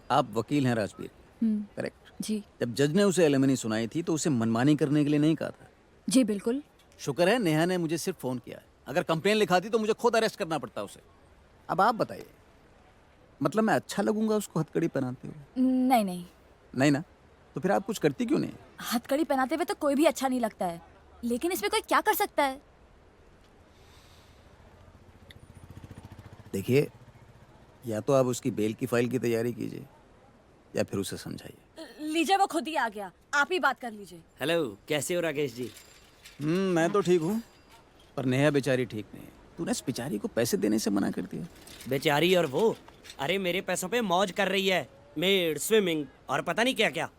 आप वकील हैं राजवीर, करेक्ट? जी जब जज ने उसे एलिमनी सुनाई थी तो उसे मनमानी करने के लिए नहीं कहा था। जी बिल्कुल। शुक्र है नेहा ने मुझे सिर्फ फोन किया है, अगर कंप्लेन लिखा दी तो मुझे खुद अरेस्ट करना पड़ता उसे। अब आप बताइए, मतलब मैं अच्छा लगूंगा उसको हथकड़ी पहनाते हुए? नहीं नहीं, नहीं ना, तो फिर आप कुछ करती क्यों नहीं? हथकड़ी पहनाते हुए तो कोई भी अच्छा नहीं लगता है, लेकिन इसमें कोई क्या कर सकता है? देखिए, या तो आप उसकी बेल की फाइल की तैयारी कीजिए या फिर उसे समझाइए। लीजिए, वो खुद ही आ गया, आप ही बात कर लीजिए। हेलो, कैसे हो राकेश जी? मैं तो ठीक हूँ, पर नेहा बेचारी ठीक नहीं है। तूने इस बेचारी को पैसे देने से मना कर दिया। बेचारी और वो, अरे मेरे पैसों पे मौज कर रही है, मेड, स्विमिंग और पता नहीं क्या क्या।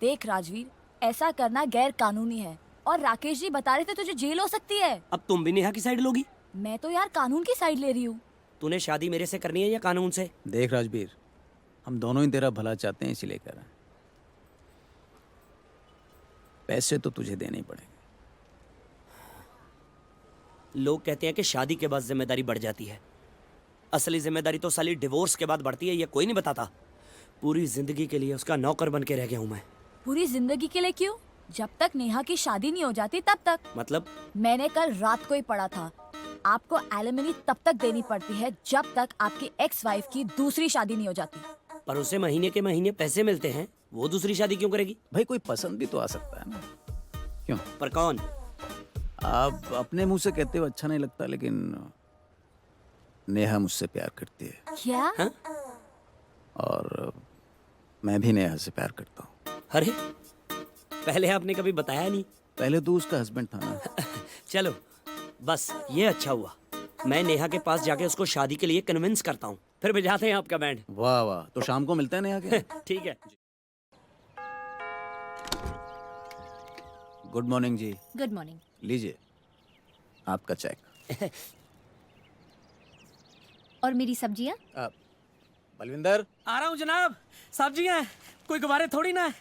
देख राजवीर, ऐसा करना गैर कानूनी है और राकेश जी बता रहे थे तुझे जेल हो सकती है। अब तुम भी नेहा की साइड लोगी? मैं तो यार कानून की साइड ले रही हूँ। तूने शादी मेरे से करनी है या कानून से? देख राजवीर, हम दोनों ही तेरा भला चाहते हैं, इसीलिए कर रहे हैं। पैसे तो तुझे देने ही पड़ेंगे। लोग कहते हैं कि शादी के बाद जिम्मेदारी बढ़ जाती है। असली जिम्मेदारी तो साली डिवोर्स के बाद बढ़ती है, ये कोई नहीं बताता। पूरी जिंदगी के लिए उसका नौकर बन के रह गया हूं मैं। पूरी जिंदगी के लिए क्यों? जब तक नेहा की शादी नहीं हो जाती तब तक। मतलब? मैंने कल रात को ही पढ़ा था, आपको एलिमनी तब तक देनी पड़ती है जब तक आपकी एक्स वाइफ की दूसरी शादी नहीं हो जाती। पर उसे महीने के महीने पैसे मिलते हैं, वो दूसरी शादी क्यों करेगी? भाई कोई पसंद भी तो आ सकता है ना, क्यों? पर कौन? आप अपने मुंह से कहते हो अच्छा नहीं लगता, लेकिन नेहा मुझसे प्यार करती है क्या? हाँ? और मैं भी नेहा से प्यार करता हूँ। अरे, पहले आपने कभी बताया नहीं। पहले तो उसका हस्बैंड था ना। चलो, बस ये अच्छा हुआ। मैं नेहा के पास जाके उसको शादी के लिए कन्विंस करता हूँ, फिर बजाते हैं आपका बैंड। वाह वाह, तो शाम को मिलते हैं नेहा के। ठीक है। गुड मॉर्निंग जी। Good morning. लीजिए आपका चेक। और मेरी सब्जियां? बलविंदर, आ रहा हूँ जनाब। सब्जियां कोई गुब्बारे थोड़ी ना,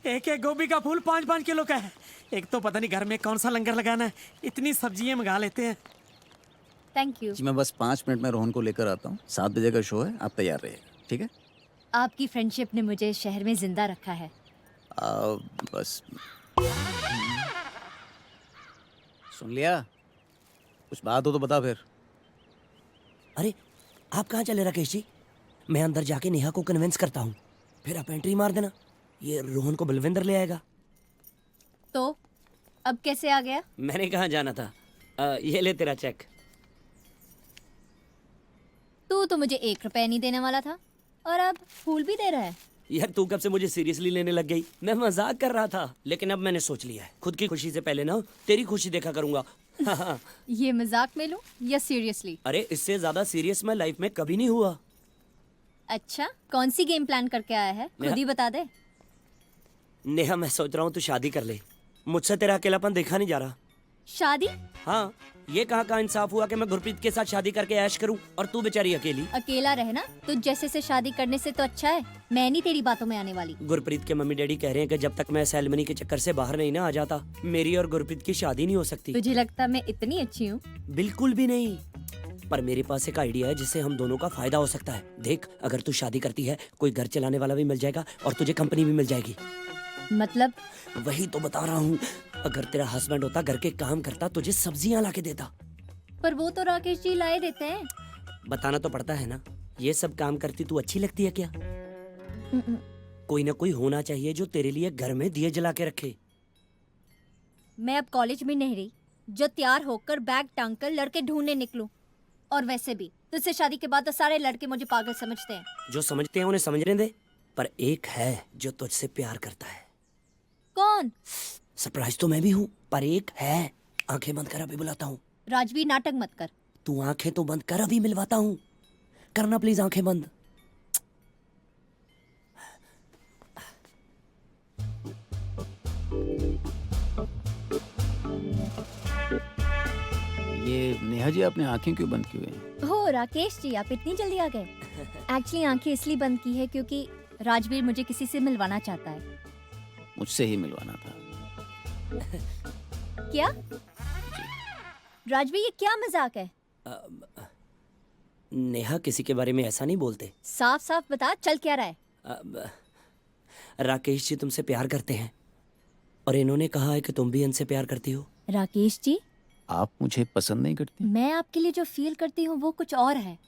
एक एक गोभी का फूल 5-5 किलो का है। एक तो पता नहीं घर में कौन सा लंगर लगाना है, इतनी सब्जियां मंगा लेते हैं। Thank you. जी मैं बस 5 मिनट में रोहन को लेकर आता हूँ। 7 बजे का शो है, आप तैयार रहिएगा, ठीक है? आपकी फ्रेंडशिप ने मुझे शहर में जिंदा रखा है। बस सुन लिया? कुछ बात हो तो बता फिर। अरे, आप कहाँ चले राकेश जी? मैं अंदर जाके नेहा को कन्विंस करता हूँ, फिर आप एंट्री मार देना। ये रोहन को बलविंदर ले आएगा। तो अब कैसे आ गया? मैंने कहाँ जाना था। ये ले तेरा चेक। तू तो मुझे 1 रुपया नहीं देने वाला था और अब फूल भी दे रहा है। यार तू कब से मुझे सीरियसली लेने लग गई? मैं मजाक कर रहा था, लेकिन अब मैंने सोच लिया है, खुद की खुशी से पहले ना तेरी खुशी देखा करूंगा। ये मजाक में लूं या सीरियसली? अरे इससे ज्यादा सीरियस मैं लाइफ में कभी नहीं हुआ। अच्छा, कौन सी गेम प्लान करके आया है? खुद ही बता दे। नेहा, मैं सोच रहा हूँ तू शादी कर ले। मुझसे तेरा अकेलापन देखा नहीं जा रहा। शादी? हाँ, ये कहाँ का इंसाफ हुआ कि मैं गुरप्रीत के साथ शादी करके ऐश करूं और तू बेचारी अकेली। अकेला रहना तुझ जैसे से शादी करने से तो अच्छा है। मैं नहीं तेरी बातों में आने वाली। गुरप्रीत के मम्मी डैडी कह रहे हैं कि जब तक मैं सेरेमनी के चक्कर से बाहर नहीं ना आ जाता, मेरी और गुरप्रीत की शादी नहीं हो सकती। तुझे लगता मैं इतनी अच्छी हूँ? बिल्कुल भी नहीं, पर मेरे पास एक आइडिया है जिससे हम दोनों का फायदा हो सकता है। देख, अगर तू शादी करती है, कोई घर चलाने वाला भी मिल जाएगा और तुझे कंपनी भी मिल जाएगी। मतलब? वही तो बता रहा हूँ। अगर तेरा हस्बैंड होता, घर के काम करता, तुझे सब्जियां ला के देता। पर वो तो राकेश जी लाए देते हैं। बताना तो पड़ता है ना। ये सब काम करती तू अच्छी लगती है क्या? कोई ना कोई होना चाहिए जो तेरे लिए घर में दिए जला के रखे। मैं अब कॉलेज में नहीं रही जो तैयार होकर बैग टांग कर लड़के ढूंढने निकलूं। और वैसे भी तुझसे शादी के बाद तो सारे लड़के मुझे पागल समझते हैं। जो समझते हैं उन्हें समझने दे, पर एक है जो तुझसे प्यार करता है। कौन? सरप्राइज तो मैं भी हूँ, पर एक है। आंखें बंद कर, अभी बुलाता हूँ। राजवीर, नाटक मत कर। तू आंखें तो बंद कर, अभी मिलवाता हूँ। करना प्लीज आंखें बंद। ये नेहा जी, आपने आंखें क्यों बंद की हुई हैं? हो राकेश जी, आप इतनी जल्दी आ गए। एक्चुअली आंखें इसलिए बंद की है क्योंकि राजवीर मुझे किसी से मिलवाना चाहता है। मुझसे ही मिलवाना था। क्या? राजवीर, ये क्या मजाक है? नेहा, किसी के बारे में ऐसा नहीं बोलते। साफ साफ बता, चल क्या रहा है? राकेश जी तुमसे प्यार करते हैं और इन्होंने कहा है कि तुम भी इनसे प्यार करती हो। राकेश जी, आप मुझे पसंद नहीं करती? मैं आपके लिए जो फील करती हूँ वो कुछ और है।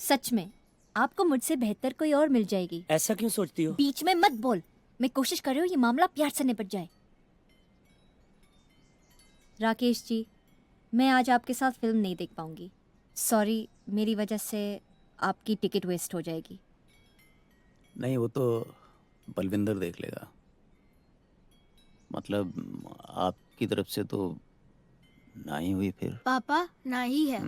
सच में आपको मुझसे बेहतर कोई और मिल जाएगी। ऐसा क्यों सोचती हो? बीच में मत बोल। मैं कोशिश कर रही हूँ ये मामला प्यार से निपट जाए। राकेश जी, मैं आज आपके साथ फिल्म नहीं देख पाऊंगी। सॉरी, मेरी वजह से आपकी टिकट वेस्ट हो जाएगी। नहीं, वो तो बलविंदर देख लेगा। मतलब आपकी तरफ से तो ना ही हुई फिर। पापा ना ही है।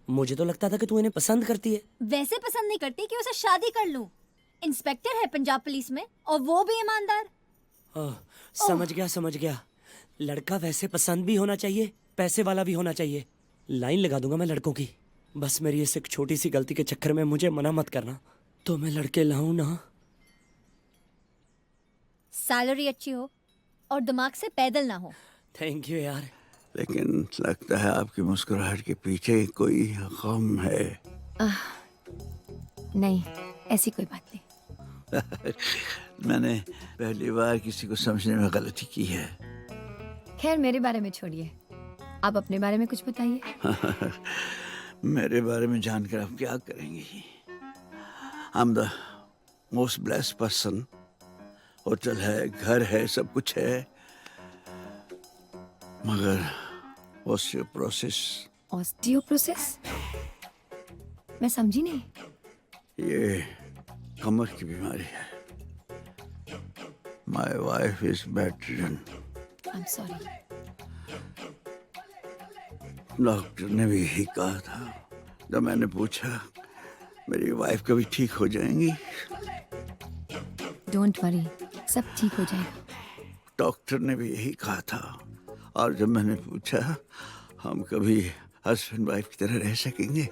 मुझे तो लगता था कि तू इन्हें पसंद करती है। वैसे पसंद नहीं करती कि उसे शादी कर लूं। इंस्पेक्टर है पंजाब पुलिस में और वो भी ईमानदार। समझ गया। लड़का वैसे पसंद भी होना चाहिए, पैसे वाला भी होना चाहिए। लाइन लगा दूंगा मैं लड़कों की। बस मेरी इस एक छोटी सी गलती के चक्कर में मुझे मना मत करना। तो मैं लड़के लाऊं ना। सैलरी अच्छी हो और दिमाग से पैदल ना हो। थैंक यू यार। लेकिन लगता है आपकी मुस्कुराहट के पीछे कोई गम है। नहीं, ऐसी कोई बात नहीं। मैंने पहली बार किसी को समझने में गलती की है। खैर, मेरे बारे में छोड़िए, आप अपने बारे में कुछ बताइए। मेरे बारे में जानकर आप क्या करेंगी? I am the most blessed person. Hotel है, घर है, सब कुछ है, मगर ऑस्टियोप्रोसिस? मैं समझी नहीं। ये कमर की बीमारी है। My wife is bedridden. I am sorry. Doctor ने भी यही कहा था। जब मैंने पूछा मेरी वाइफ कभी ठीक हो जाएंगी, डोंट वरी, सब ठीक हो जाएगा। डॉक्टर ने भी यही कहा था। और जब मैंने पूछा हम कभी हस्बैंड वाइफ की तरह रह सकेंगे,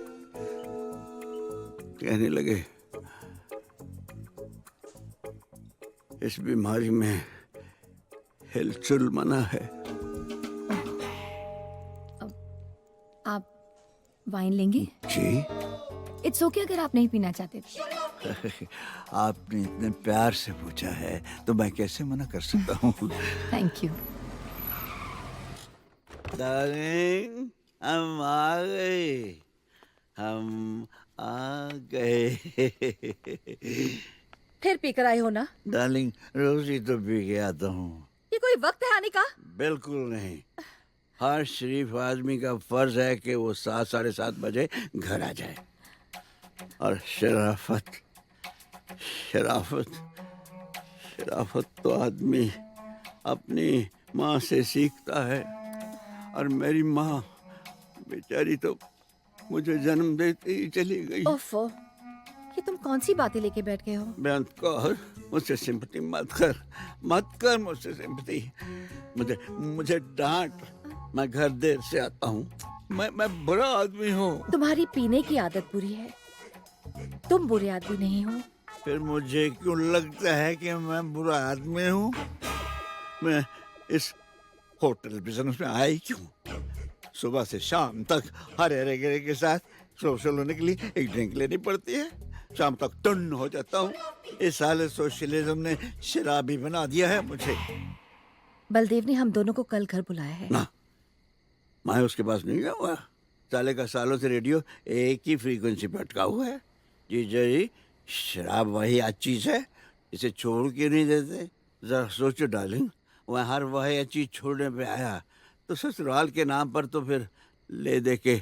कहने लगे इस बीमारी में हिलचुल मना है। आप वाइन लेंगे? जी। इट्स ओके अगर आप नहीं पीना चाहते थे। आपने इतने प्यार से पूछा है तो मैं कैसे मना कर सकता हूँ। Thank you. डार्लिंग, हम आ गए। फिर पीकर आए हो ना? डार्लिंग, रोज ही तो पी के आता हूँ। ये कोई वक्त है आने का? बिल्कुल नहीं। हर शरीफ आदमी का फर्ज है कि वो 7, 7:30 बजे घर आ जाए। और शराफत तो आदमी अपनी माँ से सीखता है। और मेरी माँ बेचारी तो मुझे जन्म देते ही चली गई। ओफो, ये तुम कौन सी बातें लेके बैठ गए हो? बेअंत कौर, मुझसे सिंपैथी मत कर मुझसे सिंपैथी। मुझे डांट। मैं घर देर से आता हूँ। मैं बुरा आदमी हूँ। तुम्हारी पीने की आदत बुरी है, तुम बुरे आदमी नहीं हो। फिर मुझे क्यों लगता है कि मैं बुरा आदमी हूँ? मैं इस होटल बिजनेस में आई क्यों? सुबह से शाम तक हरे गिरे के साथ सोशल होने के लिए एक ड्रिंक लेनी पड़ती है। शाम तक टन हो जाता हूँ। इस साले सोशलिज्म ने शराबी बना दिया है मुझे। बलदेव ने हम दोनों को कल घर बुलाया है। ना, मैं उसके पास नहीं गया हुआ। साले का सालों से रेडियो एक ही फ्रीक्वेंसी पर अटका हुआ है। जी, शराब वही अच्छी चीज है, इसे छोड़ के नहीं देते। जरा सोचो डार्लिंग, वह हर वही चीज छोड़ने पे आया तो ससुराल के नाम पर तो फिर ले दे के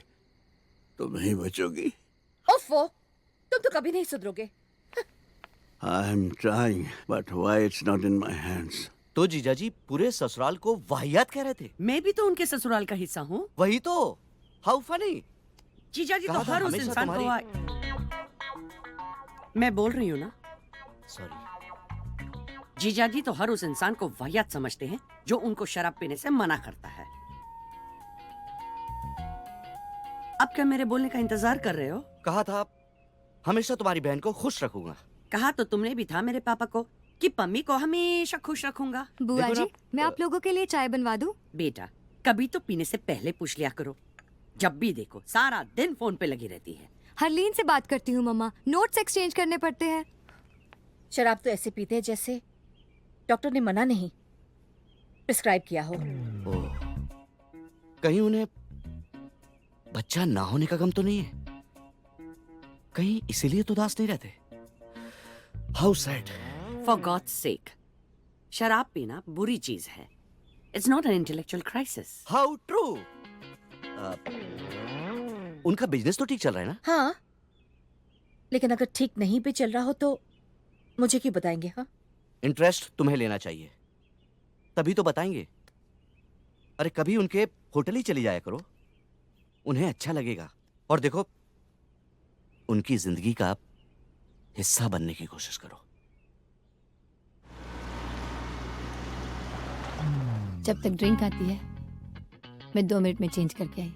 तुम नहीं बचोगी। ओफो, तुम तो कभी नहीं सुधरोगे। I am trying but why it's not in my hands. तो जीजाजी पूरे ससुराल को वाहियात कह रहे थे। मैं भी तो उनके ससुराल का हिस्सा हूँ। वही तो, हाउ फनी। जीजा जी तो कहा था हर उस हमेशा इंसान को तुम्हारी- मैं बोल रही हूँ ना, सॉरी। जीजा जी तो हर उस इंसान को वाहियात समझते हैं जो उनको शराब पीने से मना करता है। अब क्या मेरे बोलने का इंतजार कर रहे हो? कहा था हमेशा तुम्हारी बहन को खुश रखूंगा। कहा तो तुमने भी था मेरे पापा को कि पम्मी को हमेशा खुश रखूंगा। बुआ जी, मैं आप लोगों के लिए चाय बनवा दूं? बेटा, कभी तो पीने से पहले पूछ लिया करो। जब भी देखो सारा दिन फोन पे लगी रहती है। हरलीन से बात करती हूँ मम्मा, नोट्स एक्सचेंज करने पड़ते हैं। शराब तो ऐसे पीते हैं जैसे डॉक्टर ने मना नहीं प्रिस्क्राइब किया हो। ओह, कहीं उन्हें बच्चा ना होने का गम तो नहीं है? कहीं इसीलिए तो उदास नहीं रहते? How sad. फॉर गॉड्स सेक, शराब पीना बुरी चीज है। It's not an intellectual crisis. How true. उनका बिजनेस तो ठीक चल रहा है ना? हाँ, लेकिन अगर ठीक नहीं भी चल रहा हो तो मुझे क्यों बताएंगे? हाँ, इंटरेस्ट तुम्हें लेना चाहिए, तभी तो बताएंगे। अरे कभी उनके होटल ही चली जाया करो, उन्हें अच्छा लगेगा। और देखो, उनकी जिंदगी का हिस्सा बनने की कोशिश करो। जब तक ड्रिंक आती है मैं 2 मिनट में चेंज करके आई।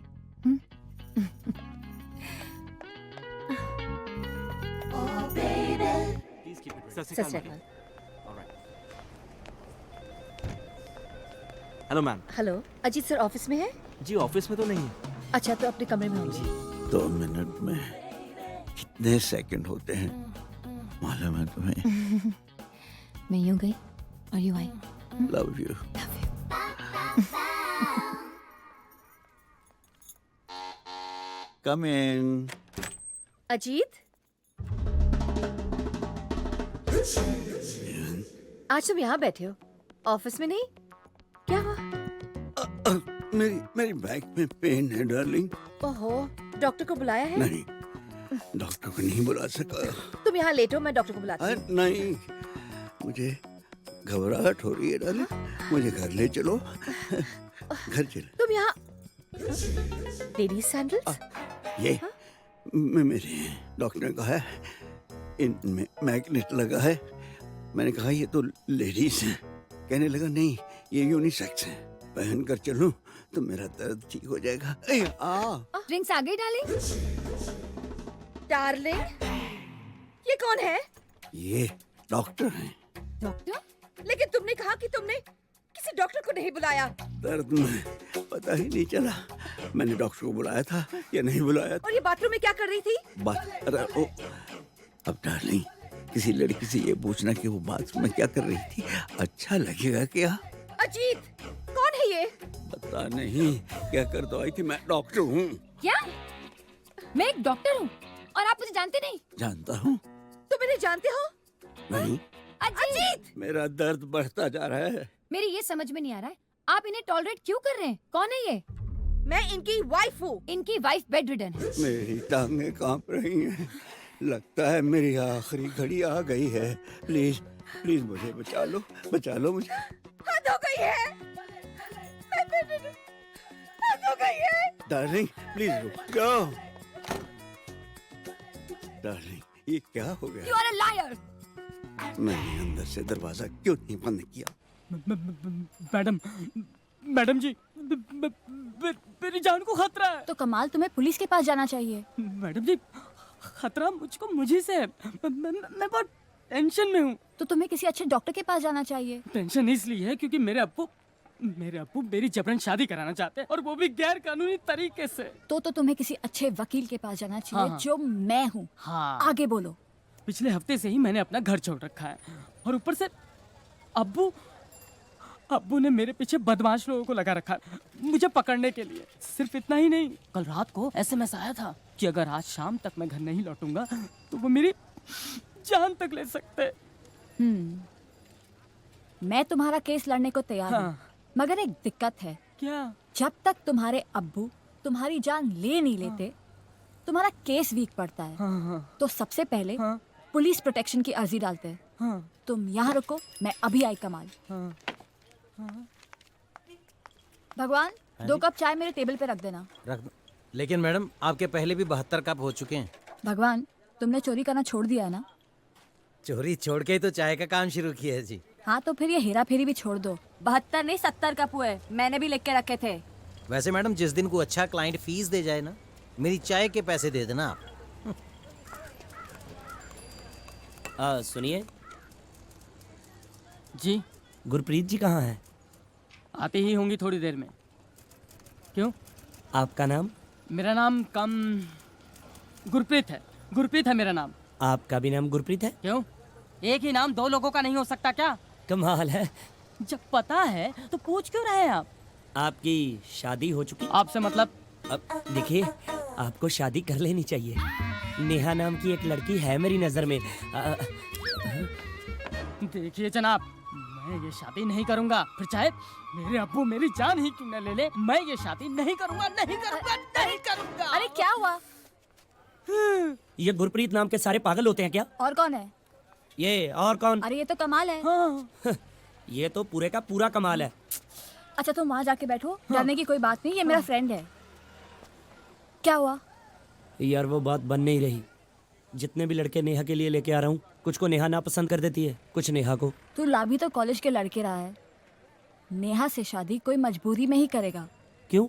सत श्री अकाल। Hello ma'am. Hello, Ajit sir office में है? जी ऑफिस में तो नहीं है। अच्छा, तो अपने कमरे में होंगे। 2 मिनट में कितने सेकंड होते हैं मालूम है तुम्हें? मैं यूं गई और यूं आई। Love you. Come in. Ajit, आज तुम यहाँ बैठे हो, ऑफिस में नहीं? क्या हुआ? मेरी बैक में पेन है डार्लिंग। ओहो, डॉक्टर को बुलाया है? नहीं, डॉक्टर को नहीं बुला सका। तुम यहाँ लेटो, मैं डॉक्टर को बुलाती हूँ। नहीं, मुझे घबराहट हो रही है डार्लिंग, मुझे घर ले चलो। घर चलो। तुम यहाँ लेडीज सैंडल्स? ये मेरे डॉक्टर ने कहा है इनमें मैग्नेट लगा है। मैंने कहा ये तो लेडीज है। कहने लगा नहीं, ये यूनिसेक्स है, पहन कर चलूं तो मेरा दर्द ठीक हो जाएगा। ड्रिंक्स आ गई डार्लिंग? डार्लिंग, ये कौन है? ये डॉक्टर हैं। डॉक्टर? लेकिन तुमने कहा कि तुमने किसी डॉक्टर को नहीं बुलाया। दर्द में पता ही नहीं चला मैंने डॉक्टर को बुलाया था या नहीं बुलाया था। और ये बाथरूम में क्या कर रही थी? अरे ओ, अब डार्लिंग, किसी लड़की से ये पूछना कि वो बाथरूम में क्या कर रही थी अच्छा लगेगा क्या? अजीत, कौन है ये? पता नहीं क्या कर दो आई थी। मैं डॉक्टर हूँ। क्या? मैं एक डॉक्टर हूँ और आप मुझे जानते नहीं? जानता हूँ। तुम इन्हें जानते हो? नहीं। अजीत! मेरा दर्द बढ़ता जा रहा है। मेरी ये समझ में नहीं आ रहा है, आप इन्हें टॉलरेट क्यों कर रहे हैं? कौन है ये? मैं इनकी वाइफ हूँ। इनकी वाइफ बेड रिडन है। मेरी टांगें कांप रही हैं। लगता है मेरी आखिरी घड़ी आ गई है। प्लीज प्लीज मुझे बचा लो, बचा लो मुझे। हद हो गई है, हद हो गई है। डार्लिंग प्लीज रुक जाओ। डार्लिंग, ये क्या हो गया? You are a liar! मैंने अंदर से दरवाजा क्यों नहीं बंद किया? मैडम, मैडम जी, मेरी जान को खतरा है। तो कमाल, तुम्हें पुलिस के पास जाना चाहिए। मैडम जी, खतरा मुझको मुझे से है। मैं बहुत टेंशन में हूँ। तो तुम्हें किसी अच्छे डॉक्टर के पास जाना चाहिए। टेंशन इसलिए है क्योंकि मेरे अब्बू मेरी जबरन शादी कराना चाहते हैं, और वो भी गैर कानूनी तरीके से। तो तुम्हें किसी अच्छे वकील के पास जाना चाहिए। हाँ। जो मैं हूँ। हाँ। आगे बोलो। पिछले हफ्ते से ही मैंने अपना घर छोड़ रखा है, और ऊपर से अब्बू ने मेरे पीछे बदमाश लोगों को लगा रखा है मुझे पकड़ने के लिए। सिर्फ इतना ही नहीं, कल रात को एसएमएस आया था कि अगर आज शाम तक मैं घर नहीं लौटूंगा तो वो मेरी जान तक ले सकते। मैं तुम्हारा केस लड़ने को तैयार हूँ। हाँ। मगर एक दिक्कत है। क्या? जब तक तुम्हारे अब्बू तुम्हारी जान ले नहीं लेते, तुम्हारा केस वीक पड़ता है। हाँ। तो सबसे पहले पुलिस प्रोटेक्शन की अर्जी डालते हैं। हाँ। तुम यहाँ रुको, मैं अभी आई कमाल। हाँ। भगवान, 2 कप चाय मेरे टेबल पे रख देना। रख दो। लेकिन मैडम, आपके पहले भी 72 कप हो चुके हैं। भगवान, तुमने चोरी करना छोड़ दिया है ना? चोरी छोड़ के ही तो चाय का काम शुरू किया है जी। हाँ, तो फिर ये हेरा फेरी भी छोड़ दो। 72 नहीं 70 कप हुए, मैंने भी लिख के रखे थे। वैसे मैडम, जिस दिन को अच्छा क्लाइंट फीस दे जाए ना, मेरी चाय के पैसे दे देना आप। सुनिए, जी गुरप्रीत जी कहाँ हैं? आती ही होंगी थोड़ी देर में। क्यों? आपका नाम? मेरा नाम गुरप्रीत है। गुरप्रीत है मेरा नाम। आपका भी नाम गुरप्रीत है? क्यों? एक ही नाम दो लोगों का नहीं हो सकता क्या? कमाल है। जब पता है तो पूछ क्यों रहे हैं आप? आपकी शादी हो चुकी? आपसे मतलब? अब देखिए, आपको शादी कर लेनी चाहिए। नेहा नाम की एक लड़की है मेरी नजर में। देखिए जनाब, मैं ये शादी नहीं करूंगा, फिर चाहे मेरे अब्बू मेरी जान ही क्यों न ले ले, मैं ये शादी नहीं करूंगा, नहीं करूंगा, नहीं करूंगा। अरे क्या हुआ? ये गुरप्रीत नाम के सारे पागल होते हैं क्या? और कौन है? ये और कौन? अरे ये तो कमाल है। हाँ। ये तो पूरे का पूरा कमाल है। अच्छा तुम वहाँ जाके बैठो, डरने की कोई बात नहीं, ये मेरा फ्रेंड है। क्या हुआ? यार वो बात बन नहीं रही। जितने भी लड़के नेहा के लिए लेके आ रहा हूँ, कुछ को नेहा ना पसंद कर देती है, कुछ नेहा को। तू ला भी तो कॉलेज के लड़के रहा है। नेहा से शादी कोई मजबूरी में ही करेगा। क्यों?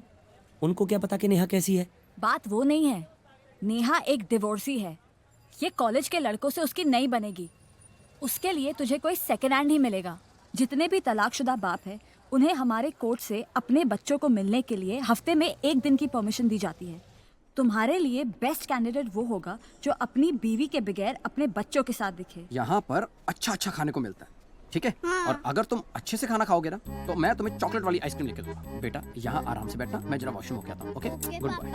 उनको क्या पता कि नेहा कैसी है? बात वो नहीं है, नेहा एक डिवोर्सी है। ये कॉलेज के लड़कों से उसकी नहीं बनेगी। उसके लिए तुझे कोई सेकेंड हैंड ही मिलेगा। जितने भी तलाकशुदा बाप है, उन्हें हमारे कोर्ट से अपने बच्चों को मिलने के लिए हफ्ते में 1 दिन की परमिशन दी जाती है। तुम्हारे लिए बेस्ट कैंडिडेट वो होगा जो अपनी बीवी के बगैर अपने बच्चों के साथ दिखे। यहाँ पर अच्छा अच्छा खाने को मिलता है, ठीक है? और अगर तुम अच्छे से खाना खाओगे ना, तो मैं तुम्हें चॉकलेट वाली आइसक्रीम लेके दूंगा। बेटा यहाँ आराम से बैठना, मैं जरा वॉशरूम होके आता हूँ। Okay, good bye.